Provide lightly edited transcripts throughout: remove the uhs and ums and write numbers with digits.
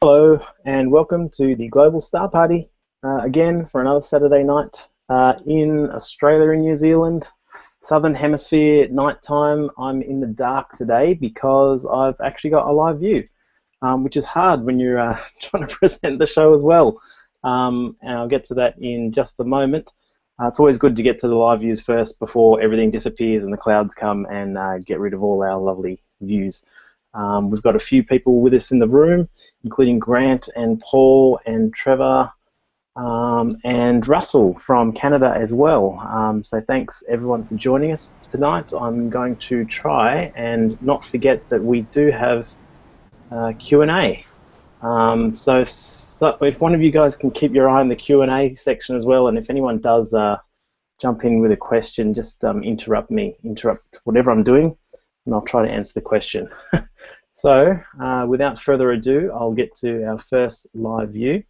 Hello and welcome to the Global Star Party again for another Saturday night in Australia and New Zealand, Southern Hemisphere night time. I'm in the dark today because I've actually got a live view, which is hard when you're trying to present the show as well. And I'll get to that in just a moment. It's always good to get to the live views first before everything disappears and the clouds come and get rid of all our lovely views. We've got a few people with us in the room, including Grant and Paul and Trevor and Russell from Canada as well. So thanks everyone for joining us tonight. I'm going to try and not forget that we do have Q&A. So if one of you guys can keep your eye on the Q&A section as well, and if anyone does jump in with a question, just interrupt whatever I'm doing, and I'll try to answer the question. So, without further ado, I'll get to our first live view,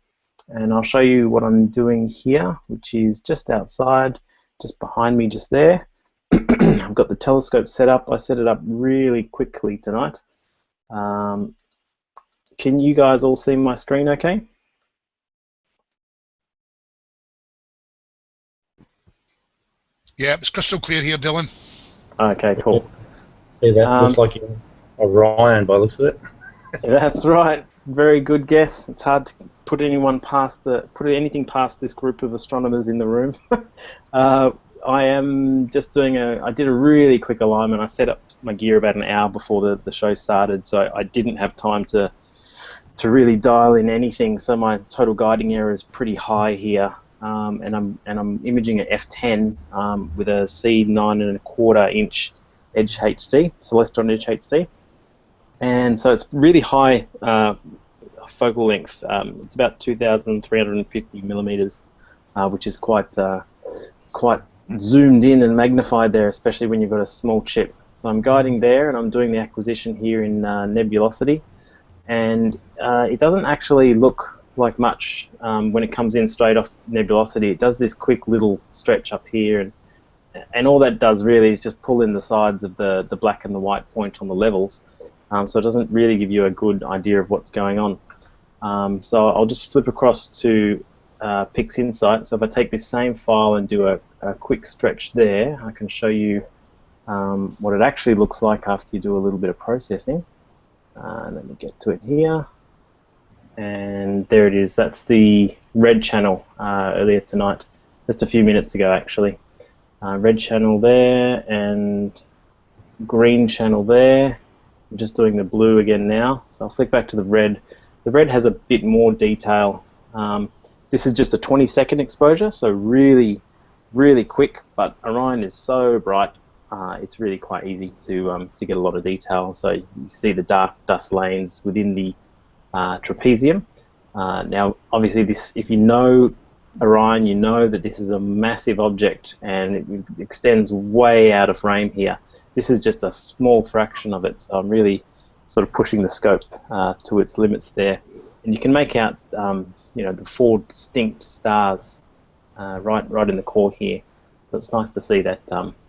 and I'll show you what I'm doing here, which is just outside, just behind me, just there. I've got the telescope set up. I set it up really quickly tonight. Can you guys all see my screen okay? Yeah, it's crystal clear here, Dylan. Okay, cool. Yeah, that looks like Orion by the looks of it. That's right. Very good guess. It's hard to put anything past this group of astronomers in the room. I am just doing I did a really quick alignment. I set up my gear about an hour before the show started, so I didn't have time to really dial in anything. So my total guiding error is pretty high here, and I'm imaging at f10 with a C9.25 inch Edge HD, Celestron Edge HD, and so it's really high focal length. It's about 2,350 millimeters, which is quite zoomed in and magnified there, especially when you've got a small chip. So I'm guiding there, and I'm doing the acquisition here in nebulosity, and it doesn't actually look like much when it comes in straight off nebulosity. It does this quick little stretch up here, and all that does really is just pull in the sides of the black and the white point on the levels, so it doesn't really give you a good idea of what's going on. So I'll just flip across to PixInsight. So if I take this same file and do a quick stretch there, I can show you what it actually looks like after you do a little bit of processing. Let me get to it here, and there it is. That's the red channel earlier tonight, just a few minutes ago actually. Red channel there and green channel there. I'm just doing the blue again now, so I'll flick back to the red. The red has a bit more detail. This is just a 20-second exposure, so really quick, but Orion is so bright, it's really quite easy to get a lot of detail. So you see the dark dust lanes within the trapezium. Now obviously this, if you know Orion, you know that this is a massive object and it extends way out of frame here. This is just a small fraction of it, so I'm really sort of pushing the scope to its limits there. And you can make out the 4 distinct stars right in the core here. So it's nice to see that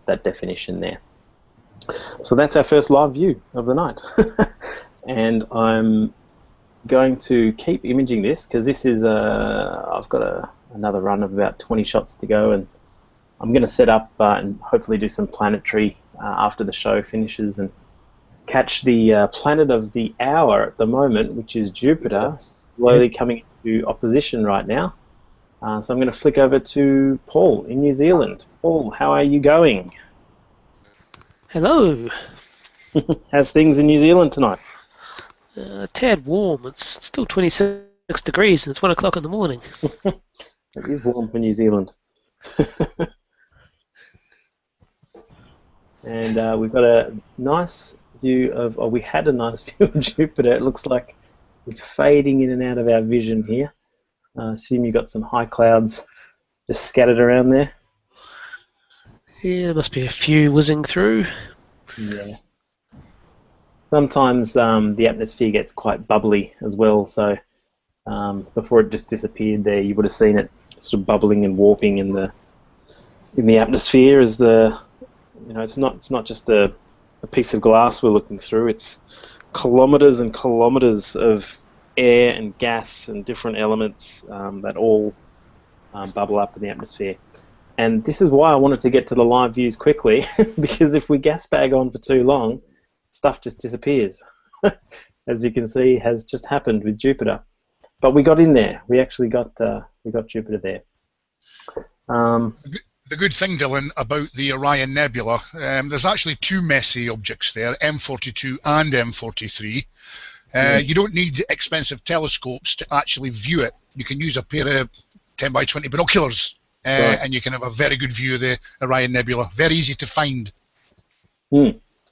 that definition there. So that's our first live view of the night. And I'm going to keep imaging this because this is I've got another run of about 20 shots to go, and I'm going to set up and hopefully do some planetary after the show finishes and catch the planet of the hour at the moment, which is Jupiter, slowly coming into opposition right now. So I'm going to flick over to Paul in New Zealand. Paul, how are you going? Hello. How's things in New Zealand tonight? A tad warm. It's still 26 degrees and it's 1 o'clock in the morning. It is warm for New Zealand. And we've got a nice view of, or we had a nice view of Jupiter. It looks like it's fading in and out of our vision here. I assume you've got some high clouds just scattered around there. Yeah, there must be a few whizzing through. Yeah. Sometimes the atmosphere gets quite bubbly as well, so before it just disappeared there, you would have seen it sort of bubbling and warping in the atmosphere as the, you know, it's not just a piece of glass we're looking through, it's kilometers and kilometers of air and gas and different elements that all bubble up in the atmosphere. And this is why I wanted to get to the live views quickly, because if we gas bag on for too long, stuff just disappears. As you can see, has just happened with Jupiter. But we got in there. We actually got Jupiter there. The good thing, Dylan, about the Orion Nebula, there's actually two messy objects there, M42 and M43. You don't need expensive telescopes to actually view it. You can use a pair of 10 by 20 binoculars, Right. and you can have a very good view of the Orion Nebula. Very easy to find. Yeah,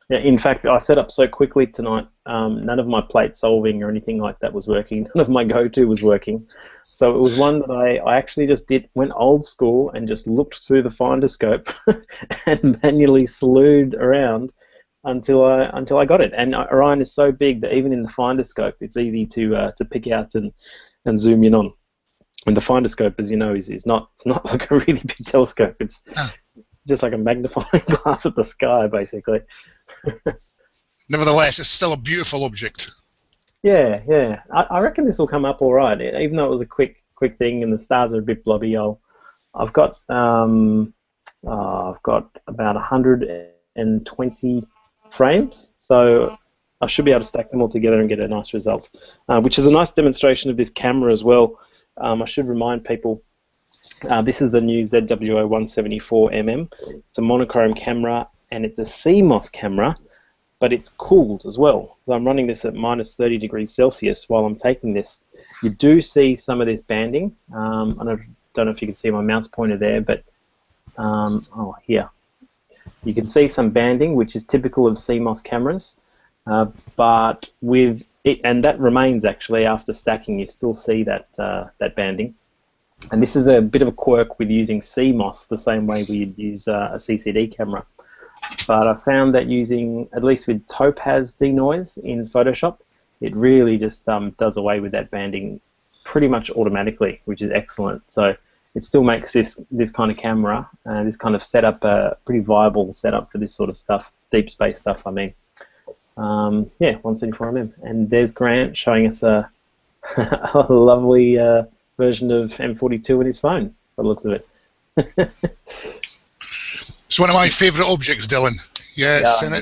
in fact, I set up so quickly tonight, none of my plate solving or anything like that was working. None of my go-to was working. So it was one that I actually just went old school and just looked through the finder scope and manually slewed around until I got it. And Orion is so big that even in the finder scope, it's easy to pick out and zoom in on. And the finder scope, as you know, it's not like a really big telescope. It's just like a magnifying glass at the sky, basically. Nevertheless, it's still a beautiful object. Yeah, yeah. I reckon this will come up all right. Even though it was a quick thing and the stars are a bit blobby, I've got about 120 frames, so I should be able to stack them all together and get a nice result, which is a nice demonstration of this camera as well. I should remind people, this is the new ZWO 174mm. It's a monochrome camera and it's a CMOS camera, but it's cooled as well. So I'm running this at minus 30 degrees Celsius while I'm taking this. You do see some of this banding. I don't know if you can see my mouse pointer there, but here. You can see some banding, which is typical of CMOS cameras, but with it, and that remains actually after stacking, you still see that banding. And this is a bit of a quirk with using CMOS the same way we'd use a CCD camera. But I found that using, at least with topaz denoise in Photoshop, it really just does away with that banding pretty much automatically, which is excellent. So it still makes this kind of camera, this kind of setup, a pretty viable setup for this sort of stuff, deep space stuff, I mean. Yeah, 174mm. And there's Grant showing us a lovely version of M42 in his phone, by the looks of it. It's one of my favourite objects, Dylan. Yes, Yeah, and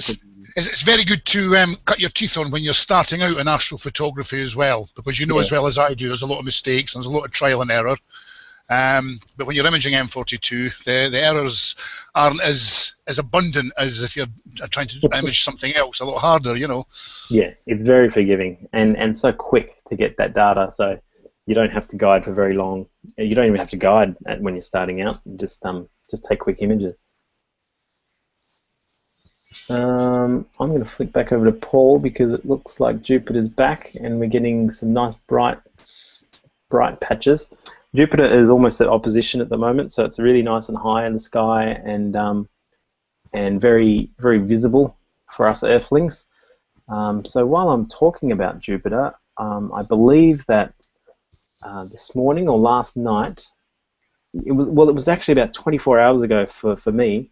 it's very good to cut your teeth on when you're starting out in astrophotography as well, because you know as well as I do, there's a lot of mistakes and there's a lot of trial and error. But when you're imaging M42, the errors aren't as abundant as if you're trying to image something else, a lot harder, you know. Yeah, it's very forgiving and so quick to get that data, so you don't have to guide for very long. You don't even have to guide when you're starting out. Just take quick images. I'm going to flick back over to Paul because it looks like Jupiter's back and we're getting some nice bright patches. Jupiter is almost at opposition at the moment, so it's really nice and high in the sky and very, very visible for us Earthlings. So while I'm talking about Jupiter, I believe that this morning or last night, it was actually about 24 hours ago for me.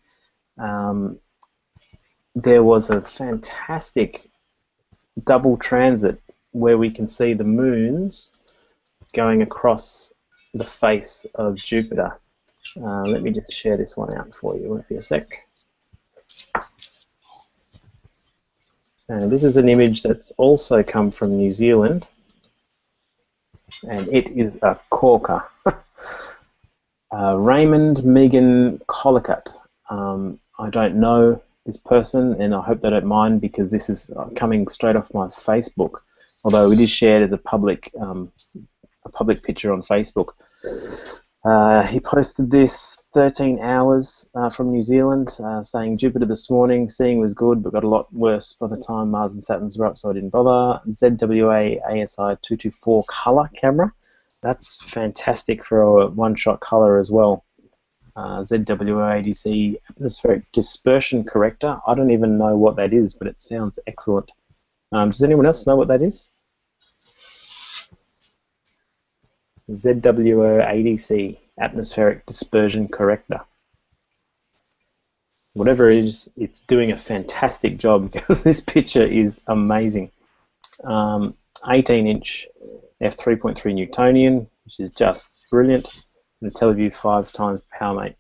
There was a fantastic double transit where we can see the moons going across the face of Jupiter. Let me just share this one out for you. Wait a sec. And this is an image that's also come from New Zealand, and it is a corker. Raymond Megan Collicutt. I don't know this person, and I hope they don't mind because this is coming straight off my Facebook, although it is shared as a public picture on Facebook. He posted this 13 hours from New Zealand, saying Jupiter this morning, seeing was good, but got a lot worse by the time Mars and Saturns were up, so I didn't bother. ZWA ASI 224 color camera. That's fantastic for a one-shot color as well. ZWA ADC atmospheric dispersion corrector. I don't even know what that is, but it sounds excellent. Does anyone else know what that is? ZWO ADC, atmospheric dispersion corrector. Whatever it is, it's doing a fantastic job because this picture is amazing. 18-inch f3.3 Newtonian, which is just brilliant, and TeleView 5 times PowerMate.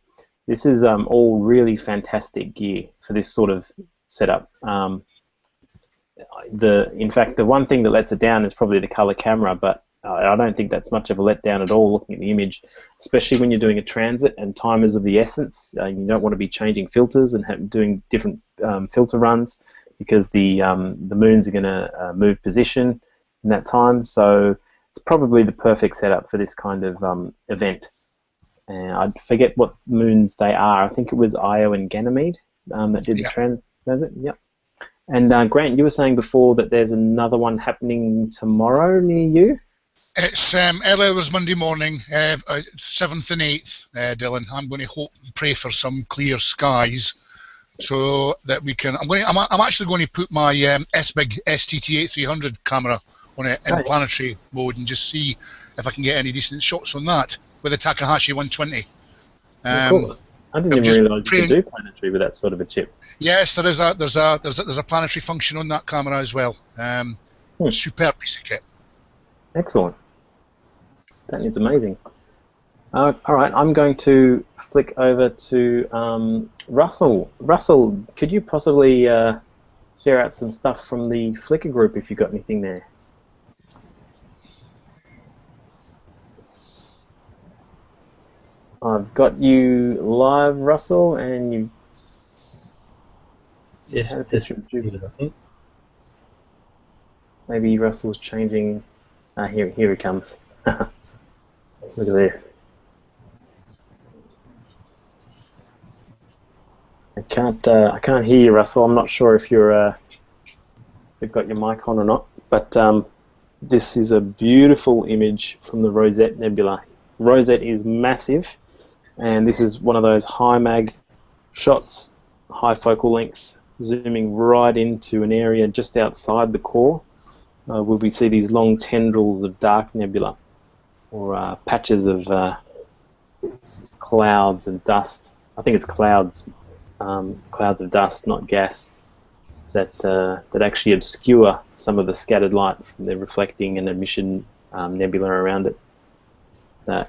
This is all really fantastic gear for this sort of setup. In fact, the one thing that lets it down is probably the color camera, but I don't think that's much of a letdown at all looking at the image, especially when you're doing a transit and time is of the essence. You don't want to be changing filters and doing different filter runs because the moons are going to move position in that time. So it's probably the perfect setup for this kind of event. I forget what moons they are. I think it was Io and Ganymede that did the transit. Yep. And Grant, you were saying before that there's another one happening tomorrow near you? It's early hours Monday morning, 7th and 8th, Dylan. I'm going to hope and pray for some clear skies so that we can. I'm actually going to put my SBIG STT-8300 camera on it in planetary mode and just see if I can get any decent shots on that with a Takahashi 120. Cool. I didn't even realise you could do planetary with that sort of a chip. Yes, there's a planetary function on that camera as well. Superb piece of kit. Excellent. That is amazing. All right, I'm going to flick over to Russell. Russell, could you possibly share out some stuff from the Flickr group if you've got anything there? I've got you live, Russell, and you. Yes, this should be it, I think. Maybe Russell's changing. Here he comes. Look at this. I can't hear you, Russell. I'm not sure if you've got your mic on or not. But this is a beautiful image from the Rosette Nebula. Rosette is massive, and this is one of those high mag shots, high focal length, zooming right into an area just outside the core. Where we see these long tendrils of dark nebula, or patches of clouds and dust. I think it's clouds of dust, not gas, that actually obscure some of the scattered light from the reflecting and emission nebula around it.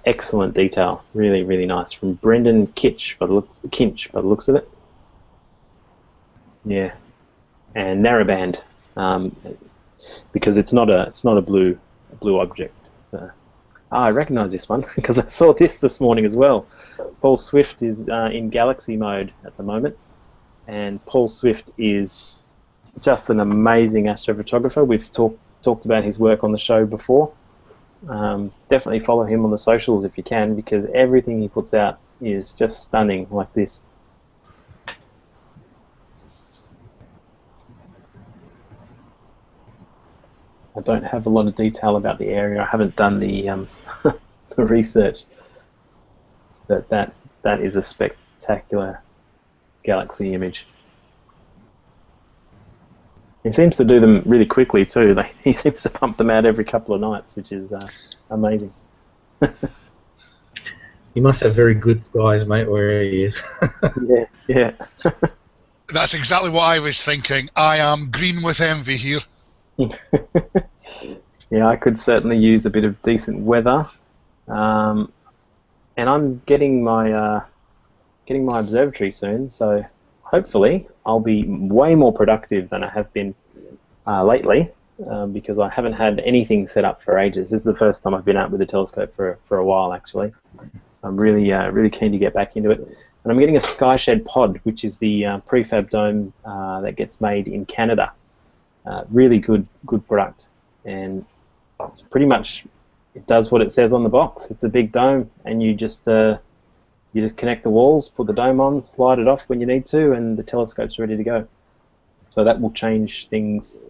Excellent detail, really, really nice. From Brendan Kinch, by the looks of it. Yeah, and narrowband. Because it's not a blue object. I recognise this one because I saw this morning as well. Paul Swift is in galaxy mode at the moment, and Paul Swift is just an amazing astrophotographer. We've talked about his work on the show before. Definitely follow him on the socials if you can, because everything he puts out is just stunning like this. I don't have a lot of detail about the area. I haven't done the the research. But that is a spectacular galaxy image. He seems to do them really quickly too. He seems to pump them out every couple of nights, which is amazing. He must have very good skies, mate, where he is. Yeah. That's exactly what I was thinking. I am green with envy here. Yeah, I could certainly use a bit of decent weather. and I'm getting my observatory soon, so hopefully I'll be way more productive than I have been lately, because I haven't had anything set up for ages. This is the first time I've been out with a telescope for a while, actually. I'm really keen to get back into it. And I'm getting a Skyshed pod, which is the prefab dome that gets made in Canada. Really good product, and it's pretty much, it does what it says on the box. It's a big dome, and you just connect the walls, put the dome on, slide it off when you need to, and the telescope's ready to go. So that will change things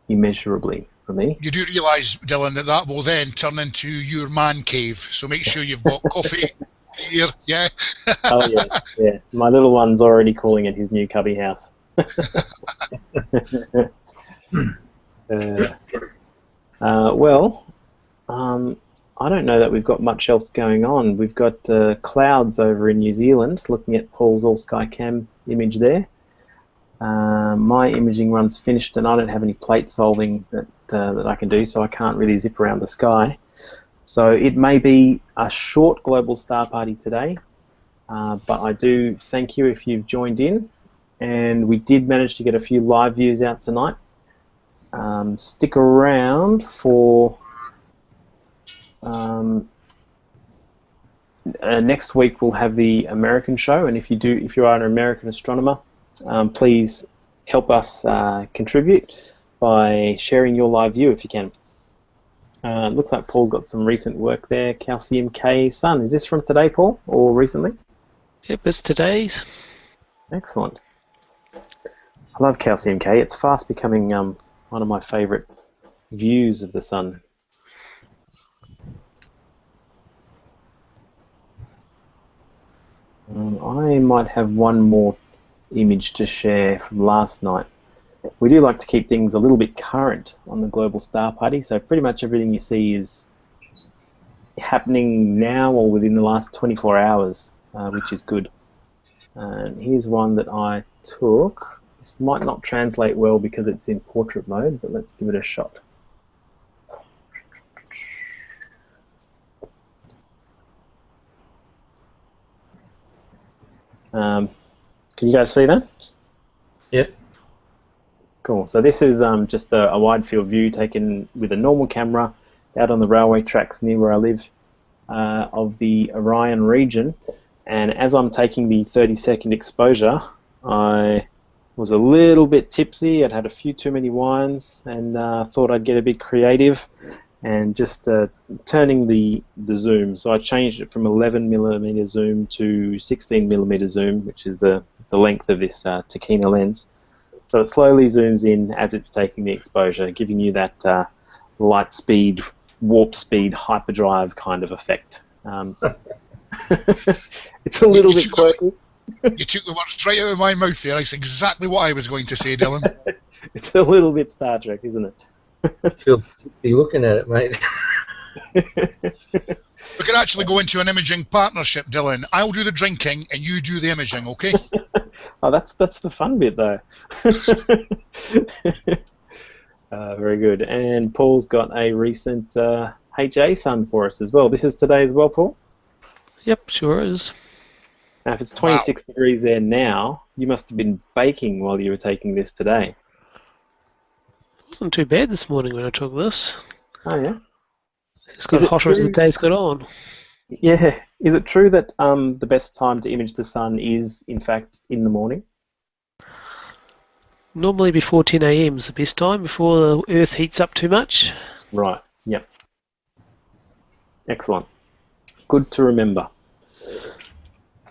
immeasurably for me. You do realise, Dylan, that will then turn into your man cave. So make sure you've got coffee here, yeah? Oh yeah. My little one's already calling it his new cubby house. Well, I don't know that we've got much else going on. We've got clouds over in New Zealand, looking at Paul's all-sky cam image there. My imaging run's finished, and I don't have any plate solving that I can do, so I can't really zip around the sky. So it may be a short global star party today, but I do thank you if you've joined in, and we did manage to get a few live views out tonight. Stick around for next week. We'll have the American show, and if you are an American astronomer, please help us contribute by sharing your live view if you can. Looks like Paul's got some recent work there. Calcium K Sun. Is this from today, Paul, or recently? Yep, it's today's. Excellent. I love Calcium K. It's fast becoming one of my favourite views of the sun. I might have one more image to share from last night. We do like to keep things a little bit current on the Global Star Party, so pretty much everything you see is happening now or within the last 24 hours, which is good. And here's one that I took. This might not translate well because it's in portrait mode, but let's give it a shot. Can you guys see that? Yep. Cool. So this is just a wide field view taken with a normal camera out on the railway tracks near where I live of the Orion region. And as I'm taking the 30-second exposure, I was a little bit tipsy. I'd had a few too many wines, and thought I'd get a bit creative and just turning the zoom. So I changed it from 11mm zoom to 16mm zoom, which is the length of this Tachina lens. So it slowly zooms in as it's taking the exposure, giving you that light speed, warp speed, hyperdrive kind of effect. It's a little bit quirky. You took the words right out of my mouth there. That's exactly what I was going to say, Dylan. It's a little bit Star Trek, isn't it? I feel be looking at it, mate. We could actually go into an imaging partnership, Dylan. I'll do the drinking and you do the imaging, okay? Oh, that's the fun bit, though. Very good. And Paul's got a recent HA sun for us as well. This is today as well, Paul? Yep, sure is. Now, if it's 26 degrees there now, you must have been baking while you were taking this today. It wasn't too bad this morning when I took this. Oh, yeah? It's got hotter as the day's got on. Yeah. Is it true that the best time to image the sun is, in fact, in the morning? Normally before 10 AM is the best time, before the Earth heats up too much. Right, yep. Excellent. Good to remember.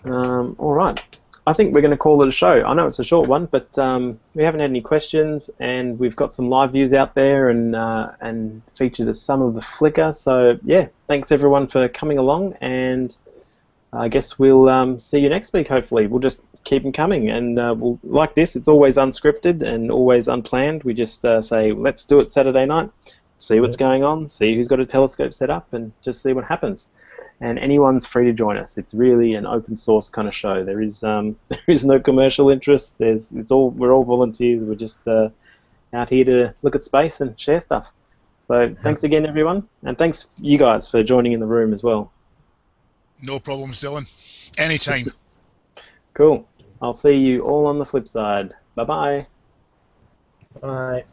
All right. I think we're going to call it a show. I know it's a short one, but we haven't had any questions, and we've got some live views out there and featured as some of the flickr. So, yeah, thanks everyone for coming along, and I guess we'll see you next week, hopefully. We'll just keep them coming, and we'll, like this, it's always unscripted and always unplanned. We just say, let's do it Saturday night, see what's going on, see who's got a telescope set up, and just see what happens. And anyone's free to join us. It's really an open source kind of show. There is no commercial interest. We're all volunteers. We're just out here to look at space and share stuff. So thanks again, everyone, and thanks you guys for joining in the room as well. No problems, Dylan. Anytime. Cool. I'll see you all on the flip side. Bye-bye. Bye.